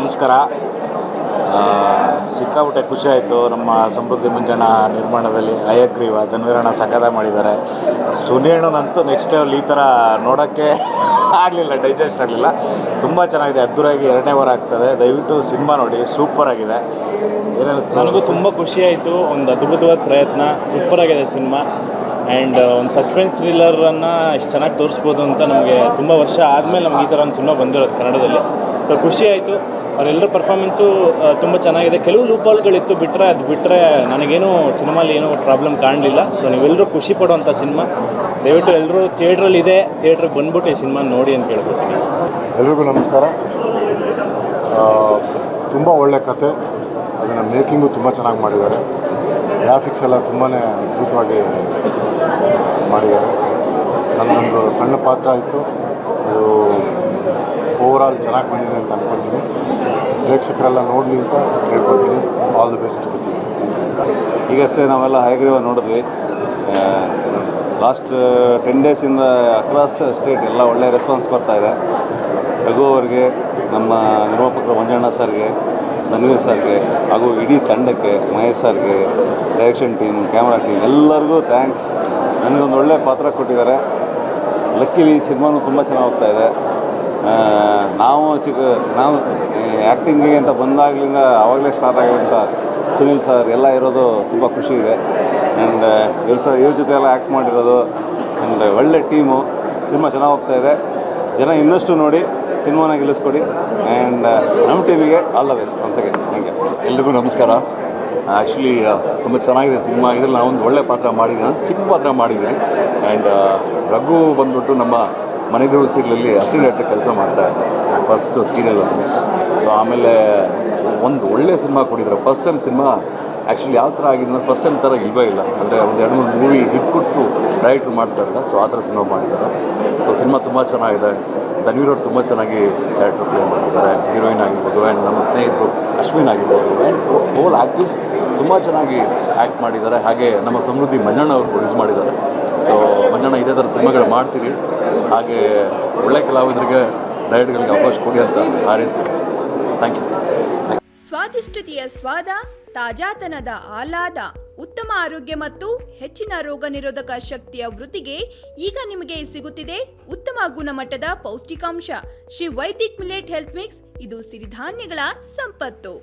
ನಮಸ್ಕಾರ. ಸಿಕ್ಕಾಪಟ್ಟೆ ಖುಷಿ ಆಯಿತು. ನಮ್ಮ ಸಮೃದ್ಧಿ ಮಂಜಣ್ಣ ನಿರ್ಮಾಣದಲ್ಲಿ ಹಯಗ್ರೀವ ಧನ್ವೀರಣ್ಣ ಸಖತ್ತಾಗಿ ಮಾಡಿದ್ದಾರೆ. ಸುನಿಯಣ್ಣನಂತೂ ನೆಕ್ಸ್ಟ್ ಲೆವೆಲ್. ಈ ಥರ ನೋಡೋಕ್ಕೆ ಆಗಲಿಲ್ಲ, ಡೈಜೆಸ್ಟ್ ಆಗಲಿಲ್ಲ. ತುಂಬ ಚೆನ್ನಾಗಿದೆ, ಅದ್ದೂರಿಯಾಗಿ 2ನೇ ವಾರ ಆಗ್ತದೆ. ದಯವಿಟ್ಟು ಸಿನಿಮಾ ನೋಡಿ, ಸೂಪರಾಗಿದೆ. ಏನಿಸ್ತು? ನನಗೂ ತುಂಬ ಖುಷಿ ಆಯಿತು. ಒಂದು ಅದ್ಭುತವಾದ ಪ್ರಯತ್ನ, ಸೂಪರಾಗಿದೆ ಸಿನಿಮಾ. ಆ್ಯಂಡ್ ಒಂದು ಸಸ್ಪೆನ್ಸ್ ಥ್ರಿಲ್ಲರನ್ನು ಇಷ್ಟು ಚೆನ್ನಾಗಿ ತೋರಿಸ್ಬೋದು ಅಂತ ನಮಗೆ ತುಂಬ ವರ್ಷ ಆದಮೇಲೆ ನಮ್ಗೆ ಈ ಥರ ಒಂದು ಸಿನಿಮಾ ಬಂದಿರೋದು ಕನ್ನಡದಲ್ಲಿ. ಸೊ ಖುಷಿ ಆಯಿತು. ಅವರೆಲ್ಲರ ಪರ್ಫಾರ್ಮೆನ್ಸು ತುಂಬ ಚೆನ್ನಾಗಿದೆ. ಕೆಲವು ಲೂಪಾಲ್ಗಳಿತ್ತು, ಅದು ಬಿಟ್ಟರೆ ನನಗೇನು ಸಿನಿಮಾಲಿ ಏನೂ ಪ್ರಾಬ್ಲಮ್ ಕಾಣಲಿಲ್ಲ. ಸೊ ನೀವೆಲ್ಲರೂ ಖುಷಿ ಪಡುವಂಥ ಸಿನಿಮಾ. ದಯವಿಟ್ಟು ಎಲ್ಲರೂ ಥಿಯೇಟ್ರಲ್ಲಿದೆ, ಥಿಯೇಟ್ರಿಗೆ ಬಂದ್ಬಿಟ್ಟು ಈ ಸಿನಿಮಾ ನೋಡಿ ಅಂತ ಕೇಳ್ಕೊತೀನಿ. ಎಲ್ರಿಗೂ ನಮಸ್ಕಾರ. ತುಂಬ ಒಳ್ಳೆ ಕತೆ, ಅದನ್ನು ಮೇಕಿಂಗು ತುಂಬ ಚೆನ್ನಾಗಿ ಮಾಡಿದ್ದಾರೆ. ಗ್ರಾಫಿಕ್ಸ್ ಎಲ್ಲ ತುಂಬಾ ಅದ್ಭುತವಾಗಿ ಮಾಡಿದ್ದಾರೆ. ನನ್ನೊಂದು ಸಣ್ಣ ಪಾತ್ರ ಇತ್ತು, ಅದು ಓವರಾಲ್ ಚೆನ್ನಾಗಿ ಬಂದಿದೆ ಅಂತ ಅಂದ್ಕೊತೀನಿ. ಪ್ರೇಕ್ಷಕರೆಲ್ಲ ನೋಡಲಿ ಅಂತ ಹೇಳ್ಕೊತೀನಿ. ಆಲ್ ದಿ ಬೆಸ್ಟ್ ಗೊತ್ತೀನಿ. ಈಗಷ್ಟೇ ನಾವೆಲ್ಲ ಹಯಗ್ರೀವ ನೋಡಿದ್ವಿ. ಲಾಸ್ಟ್ 10 ಡೇಸಿಂದ ಅಕ್ರಾಸ್ ಸ್ಟೇಟ್ ಎಲ್ಲ ಒಳ್ಳೆ ರೆಸ್ಪಾನ್ಸ್ ಬರ್ತಾಯಿದೆ. ರಘು ಅವರಿಗೆ, ನಮ್ಮ ನಿರ್ಮಾಪಕರು ಮಂಜಣ್ಣ ಸರ್ಗೆ, ಧನ್ವೀರ್ ಸರ್ಗೆ ಹಾಗೂ ಇಡೀ ತಂಡಕ್ಕೆ, ಮಹೇಶ್ ಸರ್ಗೆ, ಡೈರೆಕ್ಷನ್ ಟೀಮ್, ಕ್ಯಾಮ್ರಾ ಟೀಮ್ ಎಲ್ಲರಿಗೂ ಥ್ಯಾಂಕ್ಸ್. ನನಗೊಂದು ಒಳ್ಳೆ ಪಾತ್ರ ಕೊಟ್ಟಿದ್ದಾರೆ. ಲಕ್ಕಿಲಿ ಸಿನಿಮಾನು ತುಂಬ ಚೆನ್ನಾಗಿ ಹೋಗ್ತಾಯಿದೆ. ನಾವು ಆ್ಯಕ್ಟಿಂಗಿಗೆ ಅಂತ ಬಂದಾಗಲಿಂದ ಆವಾಗಲೇ ಸ್ಟಾರ್ಟ್ ಆಗಿರೋಂಥ ಸುನಿಲ್ ಸರ್ ಎಲ್ಲ ಇರೋದು ತುಂಬ ಖುಷಿ ಇದೆ. ಆ್ಯಂಡ್ ಇವ್ರ ಜೊತೆ ಎಲ್ಲ ಆ್ಯಕ್ಟ್ ಮಾಡಿರೋದು. ಆ್ಯಂಡ್ ಒಳ್ಳೆ ಟೀಮು. ಸಿನಿಮಾ ಚೆನ್ನಾಗಿ ಹೋಗ್ತಾಯಿದೆ. ಜನ ಇನ್ನಷ್ಟು ನೋಡಿ ಸಿನಿಮಾನ ಗೆಲ್ಲಿಸ್ಕೊಡಿ. ಆ್ಯಂಡ್ ನಮ್ಮ ಟೀಮಿಗೆ all the best once again. Thank you. ಎಲ್ರಿಗೂ ನಮಸ್ಕಾರ. ಆ್ಯಕ್ಚುಲಿ ತುಂಬ ಚೆನ್ನಾಗಿದೆ ಸಿನಿಮಾ. ಇದರಲ್ಲಿ ನಾವೊಂದು ಒಳ್ಳೆ ಪಾತ್ರ ಮಾಡಿದ್ದೀನಿ, ಚಿಕ್ಕ ಪಾತ್ರ ಮಾಡಿದ್ದೀನಿ. ಆ್ಯಂಡ್ ರಘು ಬಂದ್ಬಿಟ್ಟು ನಮ್ಮ ಮನೆದೇವ್ರ ಸೀರಿಯಲಲ್ಲಿ ಅಸಿಸ್ಟೆಂಟ್ ಡೈರೆಕ್ಟರ್ ಕೆಲಸ ಮಾಡ್ತಾಯಿದ್ದೆ, ಫಸ್ಟು ಸೀರಿಯಲ್. ಸೊ ಆಮೇಲೆ ಒಂದು ಒಳ್ಳೆ ಸಿನಿಮಾ ಕೊಟ್ಟಿದ್ದಾರೆ. ಫಸ್ಟ್ ಟೈಮ್ ಸಿನಿಮಾ ಆ್ಯಕ್ಚುಲಿ ಯಾವ ಥರ ಆಗಿದೆ ಅಂದರೆ ಫಸ್ಟ್ ಟೈಮ್ ಥರ ಇಲ್ವೇ ಇಲ್ಲ. ಅಂದರೆ ಒಂದು 2-3 ಮೂವಿ ಹಿಟ್ ಕೊಟ್ಟು ಡೈರೆಕ್ಟ್ರು ಮಾಡ್ತಾರಲ್ಲ, ಸೊ ಆ ಥರ ಸಿನಿಮಾ ಮಾಡಿದ್ದಾರೆ. ಸೊ ಸಿನಿಮಾ ತುಂಬ ಚೆನ್ನಾಗಿದೆ. ಧನ್ವೀರ್ ಅವರು ತುಂಬ ಚೆನ್ನಾಗಿ ಕ್ಯಾರೆಕ್ಟರ್ ಪ್ಲೇ ಮಾಡಿದ್ದಾರೆ. ಹೀರೋಯಿನ್ ಆಗಿರ್ಬೋದು, ಆ್ಯಂಡ್ ನಮ್ಮ ಸ್ನೇಹಿತರು ಅಶ್ವಿನ್ ಆಗಿರ್ಬೋದು, ಆ್ಯಂಡ್ ಹೋಲ್ ಆ್ಯಕ್ಟರ್ಸ್ ತುಂಬ ಚೆನ್ನಾಗಿ ಆ್ಯಕ್ಟ್ ಮಾಡಿದ್ದಾರೆ. ಹಾಗೆ ನಮ್ಮ ಸಮೃದ್ಧಿ ಮಂಜಣ್ಣ ಅವರು ಪ್ರೊಡ್ಯೂಸ್ ಮಾಡಿದ್ದಾರೆ. ಸೊ ಮಂಜಣ್ಣ ಇದೇ ಥರ ಸಿನಿಮಾಗಳು ಮಾಡ್ತೀರಿ, ಹಾಗೆ ಒಳ್ಳೆ ಕಲಾವಿದರಿಗೆ, ಡೈರೆಕ್ಟ್ಗಳಿಗೆ ಅವಕಾಶ ಕೊಡಿ ಅಂತ ಹಾರೈಸ್ತೀನಿ. Thank you. ಸ್ವಾದಿಷ್ಟತೆಯ ಸ್ವಾದ, ತಾಜಾತನದ ಆಹ್ಲಾದ, ಉತ್ತಮ ಆರೋಗ್ಯ ಮತ್ತು ಹೆಚ್ಚಿನ ರೋಗ ನಿರೋಧಕ ಶಕ್ತಿಯ ವೃದ್ಧಿಗೆ ಈಗ ನಿಮಗೆ ಸಿಗುತ್ತಿದೆ ಉತ್ತಮ ಗುಣಮಟ್ಟದ ಪೌಷ್ಟಿಕಾಂಶ. Shri Vaidik millet health mix. ಇದು ಸಿರಿಧಾನ್ಯಗಳ ಸಂಪತ್ತು.